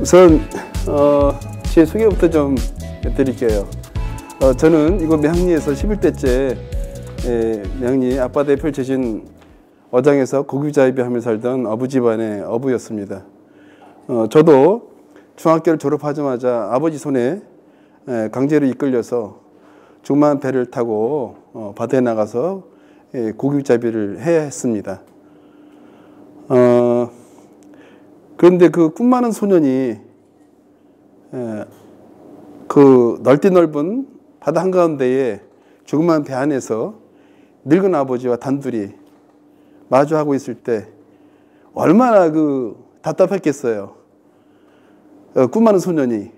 우선 제 소개부터 좀 드릴게요. 저는 이곳 매항리에서 11대째 매항리 아빠 대표를 제신 어장에서 고기잡이하며 살던 어부 집안의 어부였습니다. 저도 중학교를 졸업하자마자 아버지 손에 강제로 이끌려서 중만 배를 타고 바다에 나가서 고기잡이를 해야 했습니다. 그런데 그 꿈 많은 소년이 그 넓디 넓은 바다 한가운데에 조그만 배 안에서 늙은 아버지와 단둘이 마주하고 있을 때 얼마나 답답했겠어요. 꿈 많은 소년이.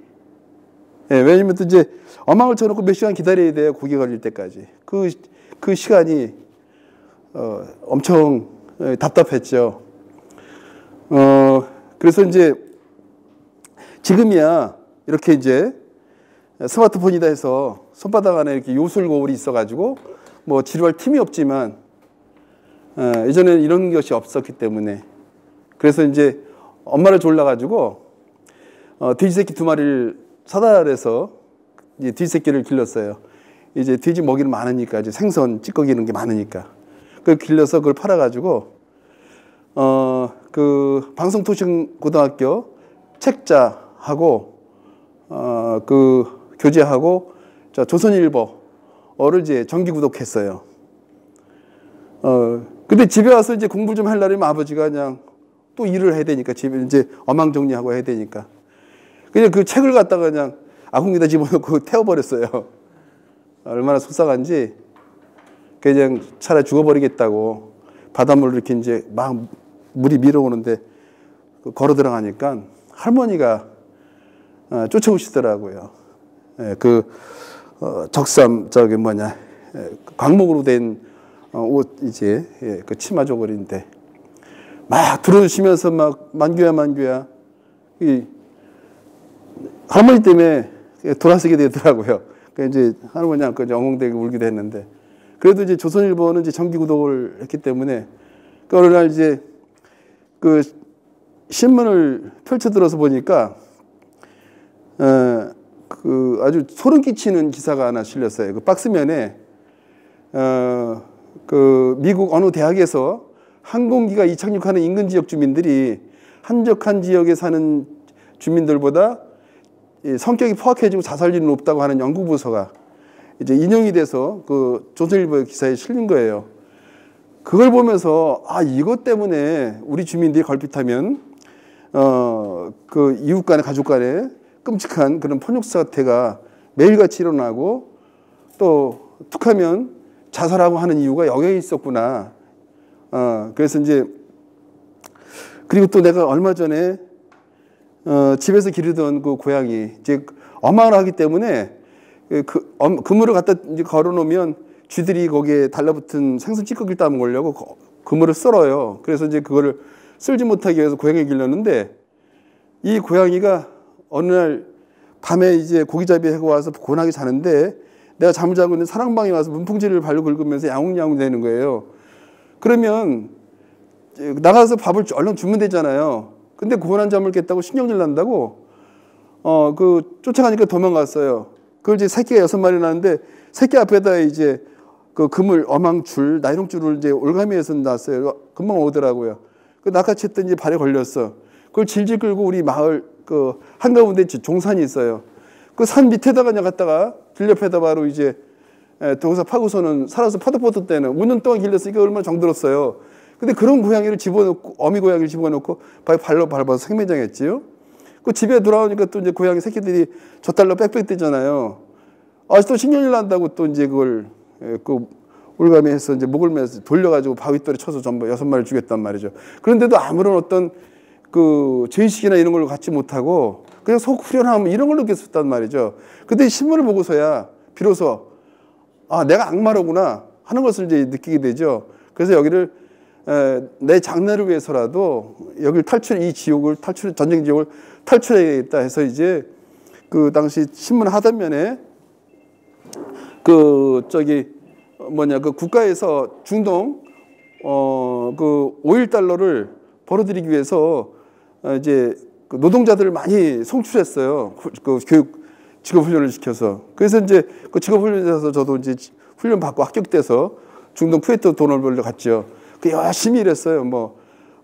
왜냐면 또 이제 어망을 쳐놓고 몇 시간 기다려야 돼요. 고기 걸릴 때까지. 그 시간이 엄청 답답했죠. 그래서 이제 지금이야 이렇게 이제 스마트폰이다 해서 손바닥 안에 이렇게 요술 거울이 있어가지고 뭐 지루할 틈이 없지만 예전에는 이런 것이 없었기 때문에 그래서 이제 엄마를 졸라가지고 돼지 새끼 2마리를 사달해서 이제 돼지 새끼를 길렀어요. 이제 돼지 먹이는 많으니까 이제 생선 찌꺼기 이런 게 많으니까 그걸 길러서 그걸 팔아가지고 그 방송통신고등학교 책자하고 그 교재하고 조선일보를 이제 정기 구독했어요. 근데 집에 와서 이제 공부 좀 하려면 아버지가 그냥 또 일을 해야 되니까 집에 이제 어망 정리하고 해야 되니까 그냥 그 책을 갖다가 그냥 아궁이에다 집어넣고 태워버렸어요. 얼마나 속상한지 그냥 차라리 죽어버리겠다고 바닷물을 이렇게 이제 막 물이 밀어오는데 걸어 들어가니까 할머니가 쫓아오시더라고요. 적삼 광목으로 된 옷 이제 그 치마 저고리인데 막 들어주시면서 막 만규야 이 할머니 때문에 돌아서게 되더라고요. 그러니까 이제 할머니한테 엉엉대고 울기도 했는데 그래도 이제 조선일보는 이제 정기 구독을 했기 때문에 어느 날 이제 그 신문을 펼쳐들어서 보니까 그 아주 소름 끼치는 기사가 하나 실렸어요. 그 박스면에 그 미국 어느 대학에서 항공기가 이착륙하는 인근 지역 주민들이 한적한 지역에 사는 주민들보다 성격이 포악해지고 자살률이 높다고 하는 연구 보고서가 이제 인용이 돼서 그 조선일보 기사에 실린 거예요. 그걸 보면서 이것 때문에 우리 주민들이 걸핏하면 그 이웃 간에 가족 간에 끔찍한 그런 폭력 사태가 매일같이 일어나고 또 툭하면 자살하고 하는 이유가 여기에 있었구나. 그래서 이제 그리고 또 내가 얼마 전에 집에서 기르던 그 고양이 이제 어망을 하기 때문에 그물을 갖다 이제 걸어놓으면 쥐들이 거기에 달라붙은 생선 찌꺼기를 따먹으려고 그물을 썰어요. 그래서 이제 그거를 쓸지 못하게 해서 고양이를 길렀는데 이 고양이가 어느 날 밤에 이제 고기잡이 하고 와서 고나게 자는데 내가 잠을 자고 있는 사랑방에 와서 문풍지를 발로 긁으면서 야옹야옹 되는 거예요. 그러면 나가서 밥을 얼른 주면 되잖아요. 근데 고난 잠을 깼다고 신경질 난다고 쫓아가니까 도망갔어요. 그걸 이제 새끼가 6마리 나는데 새끼 앞에다 이제 그 그물 어망줄 나이롱줄을 이제 올가미에서 놨어요. 금방 오더라고요. 그 낚아챘더니 이제 발에 걸렸어. 그걸 질질 끌고 우리 마을 그 한가운데 종산이 있어요. 그 산 밑에다가 그냥 갔다가 길 옆에다 바로 이제 동사 파고서는 살아서 퍼덕퍼덕 때는 5년 동안 길렀으니까 얼마나 정들었어요. 근데 그런 고양이를 집어넣고 어미 고양이를 집어넣고 발로 밟아서 생매장했지요. 그 집에 돌아오니까 또 이제 고양이 새끼들이 젖달러 빽빽 뛰잖아요. 아직도 신경질 난다고 또 이제 그걸 그 올가미 해서 이제 목을 매서 돌려가지고 바위돌에 쳐서 전부 6마리 죽였단 말이죠. 그런데도 아무런 어떤 그 죄의식이나 이런 걸로 갖지 못하고 그냥 속 후련함 이런 걸 느꼈었단 말이죠. 근데 신문을 보고서야 비로소 내가 악마로구나 하는 것을 이제 느끼게 되죠. 그래서 여기를 내 장래를 위해서라도 여기를 이 지옥을 전쟁 지옥을 탈출해야겠다 해서 이제 그 당시 신문 하단면에 그 국가에서 중동 그 $5 벌어들이기 위해서 이제 그 노동자들을 많이 송출했어요. 그 교육 직업훈련을 시켜서. 그래서 이제 그 직업훈련에서 저도 이제 훈련 받고 합격돼서 중동 쿠웨이트 돈을 벌러 갔죠. 그 열심히 일했어요. 뭐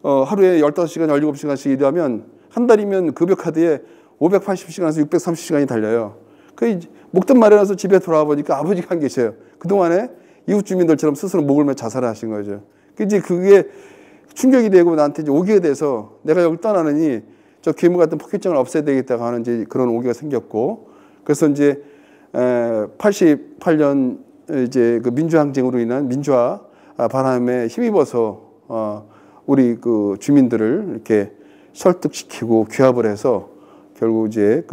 하루에 15시간, 17시간씩 일하면 한 달이면 급여 카드에 580시간에서 630시간이 달려요. 그 목돈 마련해서 집에 돌아와 보니까 아버지가 안 계셔요. 그동안에 이웃 주민들처럼 스스로 목을 매 자살을 하신 거죠. 이제 그게 충격이 되고 나한테 이제 오기가 돼서 내가 여기 떠나느니 저 괴물 같은 폭행정을 없애야 되겠다고 하는 이제 그런 오기가 생겼고, 그래서 이제 88년 이제 그 민주항쟁으로 인한 민주화 바람에 힘입어서 우리 그 주민들을 이렇게 설득시키고 규합을 해서 결국 이제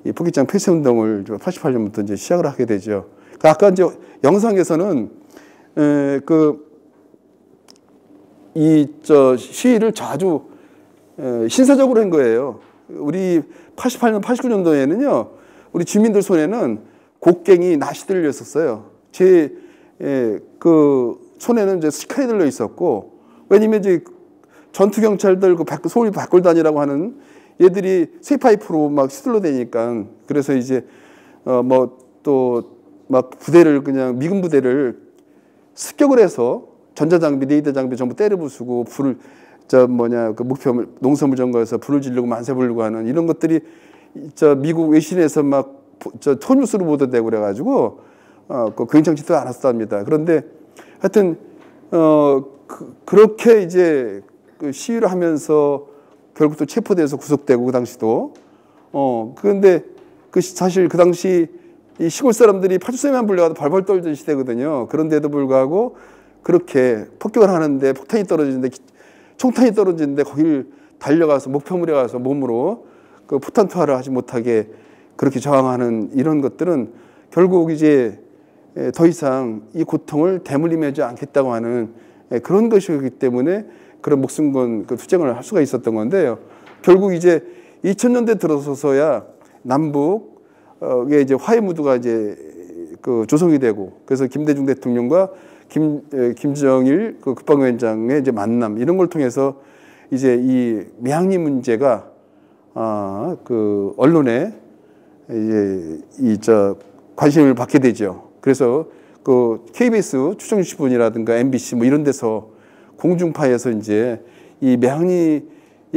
이 포기장 폐쇄 운동을 88년부터 이제 시작을 하게 되죠. 아까 이제 영상에서는 시위를 아주 신사적으로 한 거예요. 우리 88년, 89년도에는요, 우리 주민들 손에는 곡괭이, 낫이 들렸었어요. 제 손에는 이제 스카이 들려 있었고, 왜냐면 이제 전투 경찰들 서울 밖돌단이라고 하는 얘들이 쇠파이프로 막 휘둘러 대니까, 그래서 이제 부대를 그냥 미군 부대를 습격을 해서 전자장비, 레이더 장비 전부 때려 부수고 목표 농산물 점거에서 불을 지르고 만세 부르고 하는 이런 것들이 미국 외신에서 토뉴스로 보도되고 그래가지고 굉장치도 않았답니다. 그런데 하여튼 그렇게 이제 그 시위를 하면서 결국 또 체포돼서 구속되고 그 당시도 그런데 사실 그 당시 이 시골 사람들이 파출소에만 불려가도 벌벌 떨던 시대거든요. 그런데도 불구하고 그렇게 폭격을 하는데 폭탄이 떨어지는데 총탄이 떨어지는데 거길 달려가서 목표물에 가서 몸으로 그 포탄 투하를 하지 못하게 그렇게 저항하는 이런 것들은 결국 이제 더 이상 이 고통을 대물림하지 않겠다고 하는 그런 것이기 때문에 그런 목숨 건 그 투쟁을 할 수가 있었던 건데요. 결국 이제 2000년대 들어서서야 남북에 이제 화해 무드가 이제 조성이 되고, 그래서 김대중 대통령과 김정일 국방위원장의 이제 만남 이런 걸 통해서 이제 이 매항리 문제가 언론에 이제 관심을 받게 되죠. 그래서 KBS 추정신문이라든가 MBC 이런 데서 공중파에서 이제 이 매항리의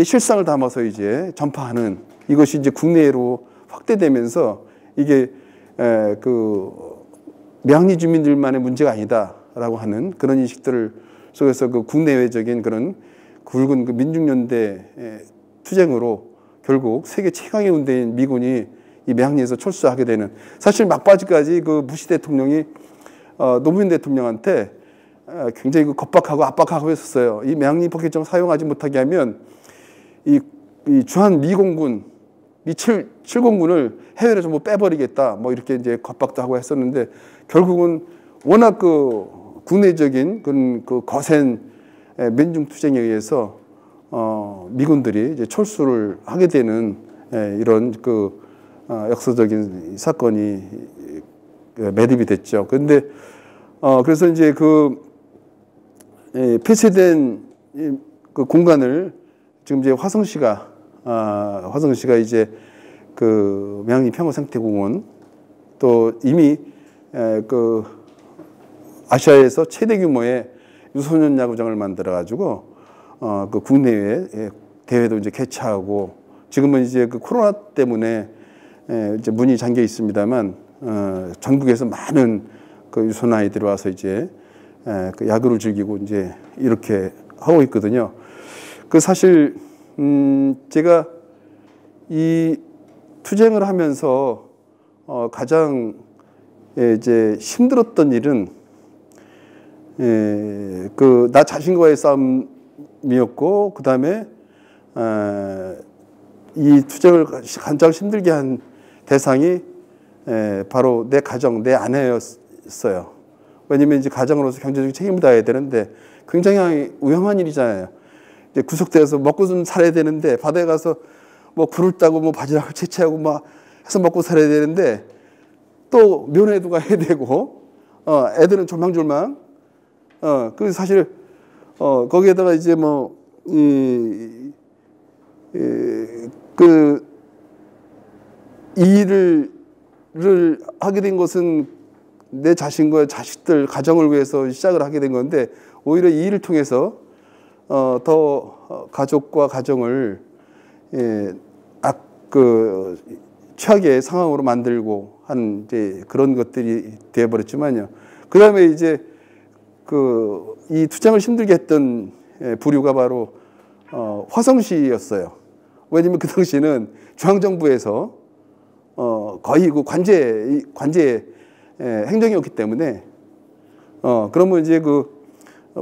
실상을 담아서 이제 전파하는 이것이 이제 국내로 확대되면서 이게 매항리 주민들만의 문제가 아니다라고 하는 그런 인식들을 속에서 국내외적인 그런 굵은 민중연대 투쟁으로 결국 세계 최강의 군대인 미군이 이 매항리에서 철수하게 되는, 사실 막바지까지 무시 대통령이 노무현 대통령한테 굉장히 겁박하고 압박하고 했었어요. 이 매항리 포켓정 사용하지 못하게 하면 이 주한 미공군, 미 7공군을 해외로 전부 빼버리겠다. 이렇게 이제 겁박도 하고 했었는데 결국은 워낙 국내적인 그런 거센 민중 투쟁에 의해서 미군들이 이제 철수를 하게 되는 이런 역사적인 사건이 매듭이 됐죠. 그런데 그래서 이제 폐쇄된 공간을 지금 이제 화성시가 이제 매항리 평화생태공원 또 이미 아시아에서 최대 규모의 유소년 야구장을 만들어 가지고 국내외 대회도 이제 개최하고, 지금은 이제 코로나 때문에 이제 문이 잠겨 있습니다만 전국에서 많은 유소년 아이들이 와서 이제 야구를 즐기고 이제 이렇게 하고 있거든요. 사실 제가 이 투쟁을 하면서 가장 이제 힘들었던 일은 나 자신과의 싸움이었고, 그 다음에 이 투쟁을 가장 힘들게 한 대상이 바로 내 가정, 내 아내였어요. 왜냐면 이제 가정으로서 경제적인 책임을 다해야 되는데 굉장히 위험한 일이잖아요. 이제 구속돼서 먹고 좀 살아야 되는데, 바다에 가서 굴을 따고 바지락을 채취하고 해서 먹고 살아야 되는데 또 면회도 가야 되고, 애들은 졸망졸망. 사실 거기에다가 이제 그 이 일을 하게 된 것은 내 자신과 자식들 가정을 위해서 시작을 하게 된 건데 오히려 이 일을 통해서 더 가족과 가정을 최악의 상황으로 만들고 한 이제 그런 것들이 되어버렸지만요. 그 다음에 이제 이 투쟁을 힘들게 했던 부류가 바로 화성시였어요. 왜냐면 그 당시에는 중앙정부에서 거의 그 관제 행정이었기 때문에 그러면 이제 그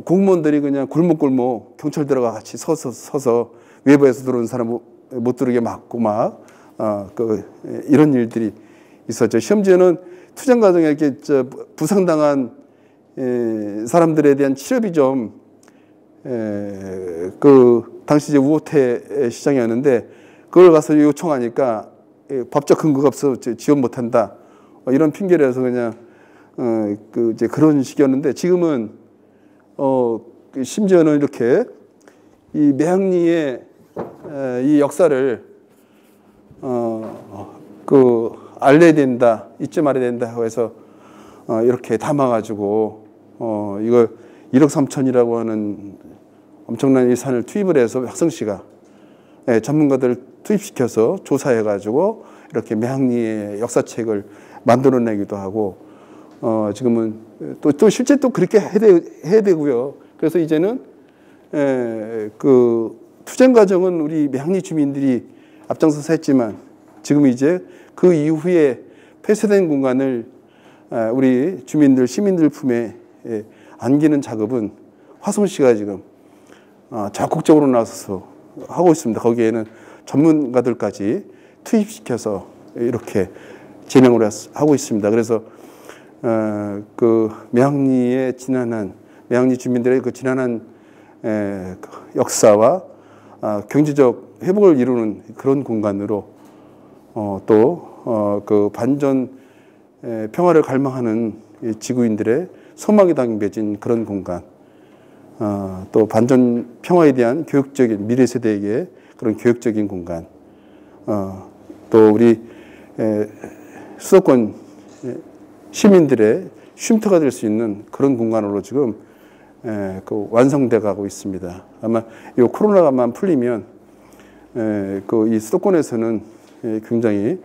공무원들이 그냥 골목골목 경찰들과 같이 서서 외부에서 들어온 사람 못 들어오게 막고 이런 일들이 있었죠. 심지어는 투쟁 과정에 이렇게 부상당한 사람들에 대한 치료비 좀 당시 이제 우호태 시장이었는데 그걸 가서 요청하니까 법적 근거가 없어 지원 못한다 이런 핑계를 해서 그냥 이제 그런 식이었는데 지금은 심지어는 이렇게 이 매항리의 이 역사를 알려야 된다, 잊지 말아야 된다 해서 이렇게 담아가지고 이걸 1억 3천이라고 하는 엄청난 예산을 투입을 해서 학성시가 전문가들을 투입시켜서 조사해가지고 이렇게 매항리의 역사책을 만들어내기도 하고 지금은 또 실제 또 그렇게 해야 되고요. 그래서 이제는 그 투쟁 과정은 우리 매항리 주민들이 앞장서서 했지만 지금 이제 그 이후에 폐쇄된 공간을 우리 주민들, 시민들 품에 안기는 작업은 화성시가 지금 적극적으로 나서서 하고 있습니다. 거기에는 전문가들까지 투입시켜서 이렇게 진행을 하고 있습니다. 그래서 그 매항리의 지난한 매항리 주민들의 그 지난한 역사와 경제적 회복을 이루는 그런 공간으로 또 그 반전 평화를 갈망하는 지구인들의 소망이 담겨진 그런 공간, 또 반전 평화에 대한 교육적인 미래 세대에게 그런 교육적인 공간, 또 우리 수도권 시민들의 쉼터가 될 수 있는 그런 공간으로 지금 완성돼 가고 있습니다. 아마 이 코로나가만 풀리면 이 수도권에서는 굉장히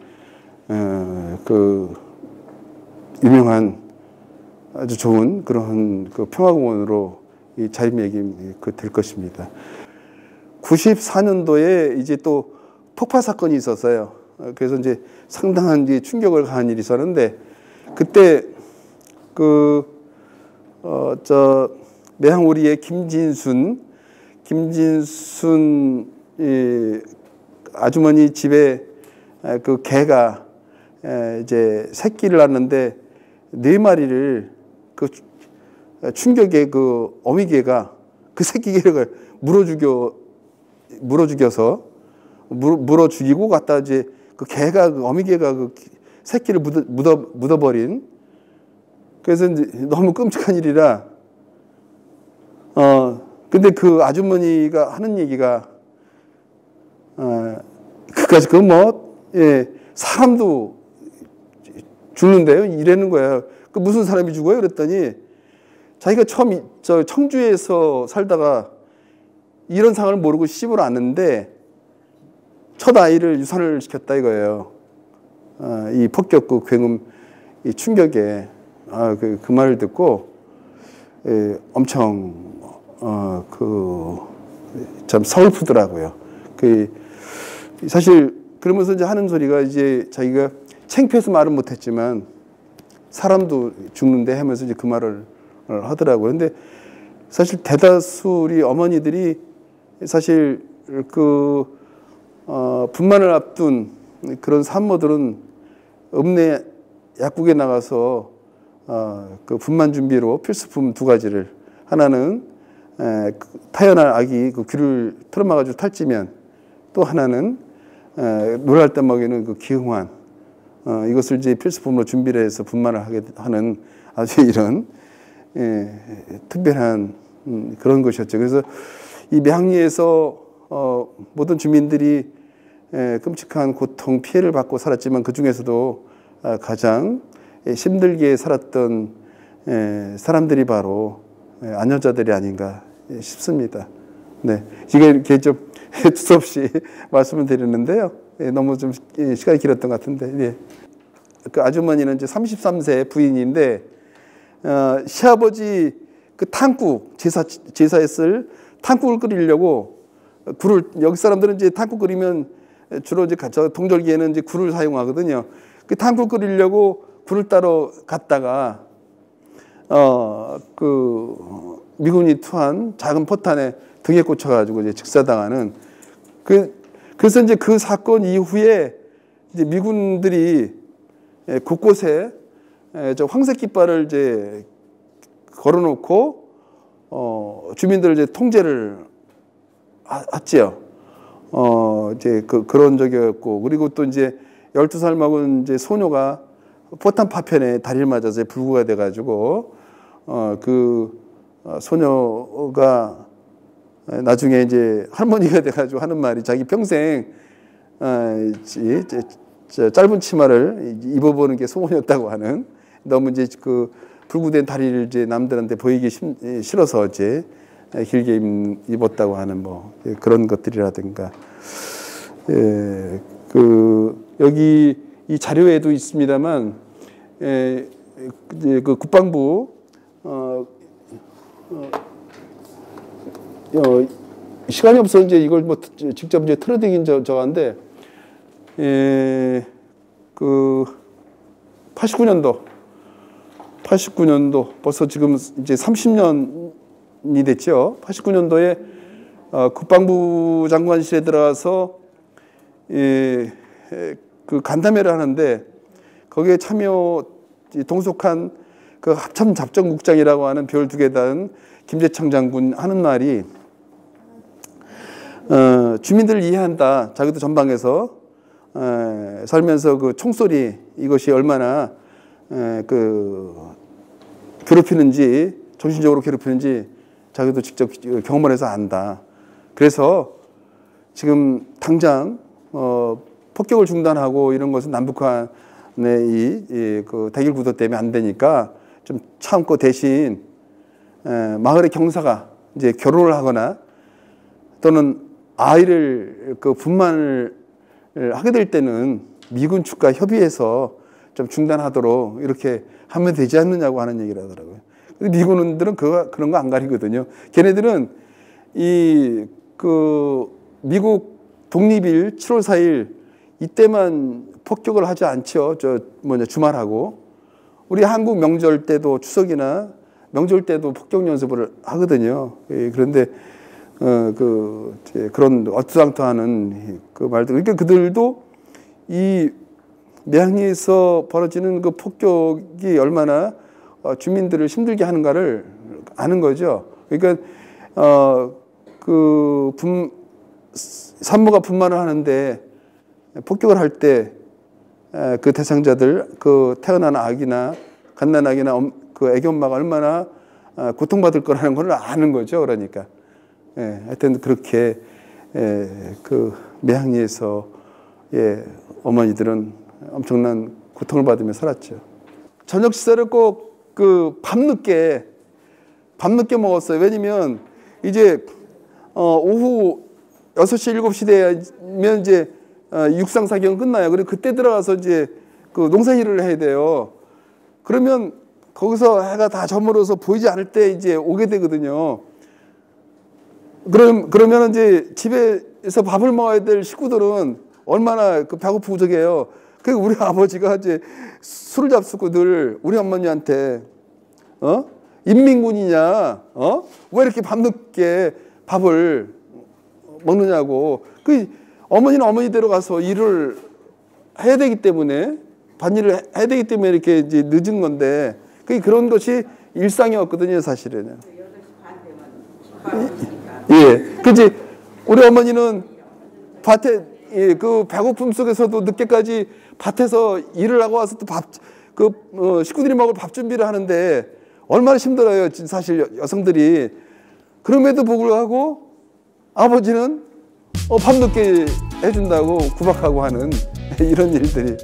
유명한 아주 좋은 그런 평화공원으로 이 자유매김이 될 것입니다. 94년도에 이제 또 폭파 사건이 있었어요. 그래서 이제 상당한 이제 충격을 가한 일이 있었는데 그때 매항오리의 김진순 아주머니 집에 그 개가 이제 새끼를 낳았는데 4마리를 그 충격에 그 어미개가 그 새끼 개를 물어 죽이고 갖다 이제 그 개가 그 어미개가 그 새끼를 묻어버린 그래서 이제 너무 끔찍한 일이라 근데 그 아주머니가 하는 얘기가 그까지 사람도 죽는데요 이러는 거예요. 그 무슨 사람이 죽어요? 그랬더니 자기가 처음 청주에서 살다가 이런 상황을 모르고 시집을 왔는데 첫 아이를 유산을 시켰다 이거예요. 이 폭격 굉음 이 충격에 그 말을 듣고 엄청 참 서글프더라고요. 사실 그러면서 이제 하는 소리가 이제 자기가 창피해서 말은 못했지만 사람도 죽는데 하면서 이제 그 말을 하더라고요. 근데 사실 대다수 우리 어머니들이 사실 분만을 앞둔 그런 산모들은 읍내 약국에 나가서 그 분만 준비로 필수품 2가지를 하나는 타연할 아기 그 귀를 틀어막아주고 탈지면 또 하나는 놀랄 때 먹이는 그 기흥환 이것을 이제 필수품으로 준비를 해서 분만을 하게 하는 아주 이런 특별한 그런 것이었죠. 그래서 이 매항리에서 모든 주민들이 끔찍한 고통, 피해를 받고 살았지만 그 중에서도 가장 힘들게 살았던 사람들이 바로 안여자들이 아닌가 싶습니다. 네, 이게 이렇게 좀 두서없이 말씀을 드리는데요. 너무 좀 시간이 길었던 것 같은데, 예. 그 아주머니는 이제 33세 부인인데 시아버지 그 탕국 제사했을 탕국을 끓이려고 굴을 여기 사람들은 이제 탕국 끓이면 주로 이제 동절기에는 이제 굴을 사용하거든요. 그 탕국 끓이려고 굴을 따러 갔다가 그 미군이 투한 작은 포탄에 등에 꽂혀가지고 이제 직사당하는 그래서 이제 그 사건 이후에 이제 미군들이 곳곳에 저 황색 깃발을 이제 걸어놓고 주민들을 이제 통제를 했지요. 이제 그런 적이었고, 그리고 또 이제 12살 먹은 이제 소녀가 포탄 파편에 다리를 맞아서 불구가 돼가지고 소녀가 나중에 이제 할머니가 돼가지고 하는 말이 자기 평생 짧은 치마를 입어보는 게 소원이었다고 하는, 너무 이제 그 불구된 다리를 이제 남들한테 보이기 싫어서 이제 길게 입었다고 하는 뭐 그런 것들이라든가, 여기 이 자료에도 있습니다만, 그 국방부 시간이 없어서 이제 이걸 뭐 직접 이제 틀어드긴 저건데, 그 89년도 벌써 지금 이제 30년이 됐죠. 89년도에 국방부 장관실에 들어가서 그 간담회를 하는데, 거기에 동속한 그 합참작전국장이라고 하는 별 2개 단 김재창 장군 하는 말이, 주민들을 이해한다. 자기도 전방에서 살면서 그 총소리 이것이 얼마나 괴롭히는지, 정신적으로 괴롭히는지 자기도 직접 경험을 해서 안다. 그래서 지금 당장 폭격을 중단하고 이런 것은 남북한의 그 대결 구도 때문에 안 되니까 좀 참고, 대신 마을의 경사가 이제 결혼을 하거나 또는 아이를 분만을 하게 될 때는 미군 측과 협의해서 좀 중단하도록 이렇게 하면 되지 않느냐고 하는 얘기를 하더라고요. 근데 미군들은 그런 거 안 가리거든요. 걔네들은 미국 독립일 7월 4일 이때만 폭격을 하지 않죠. 주말하고. 우리 한국 명절 때도, 추석이나 명절 때도 폭격 연습을 하거든요. 그런데 그런 어투당투하는 그 말들, 그러니까 그들도 이 매항리에서 벌어지는 그 폭격이 얼마나 주민들을 힘들게 하는가를 아는 거죠. 그러니까 산모가 분만을 하는데 폭격을 할 때 그 대상자들, 그 태어난 아기나 갓난아기나 그 애기 엄마가 얼마나 고통받을 거라는 걸 아는 거죠. 그러니까 하여튼 그렇게 그 매항리에서 어머니들은 엄청난 고통을 받으며 살았죠. 저녁 식사를 꼭 그 밤늦게 먹었어요. 왜냐면 이제 오후 6시, 7시 되면 이제 육상 사격은 끝나요. 그리고 그때 들어가서 이제 그 농사일을 해야 돼요. 그러면 거기서 해가 다 저물어서 보이지 않을 때 이제 오게 되거든요. 그러면 이제 집에서 밥을 먹어야 될 식구들은 얼마나 배고프고 저게요. 그 우리 아버지가 이제 술을 잡수고 늘 우리 어머니한테 인민군이냐, 왜 이렇게 밤늦게 밥을 먹느냐고. 그 어머니는 어머니대로 가서 일을 해야 되기 때문에, 반일을 해야 되기 때문에 이렇게 이제 늦은 건데, 그런 것이 일상이었거든요, 사실은. 예, 그지. 우리 어머니는 밭에 그 배고픔 속에서도 늦게까지 밭에서 일을 하고 와서 또 식구들이 먹을 밥 준비를 하는데 얼마나 힘들어요, 사실 여성들이. 그럼에도 불구하고 아버지는 밤늦게 해준다고 구박하고 하는 이런 일들이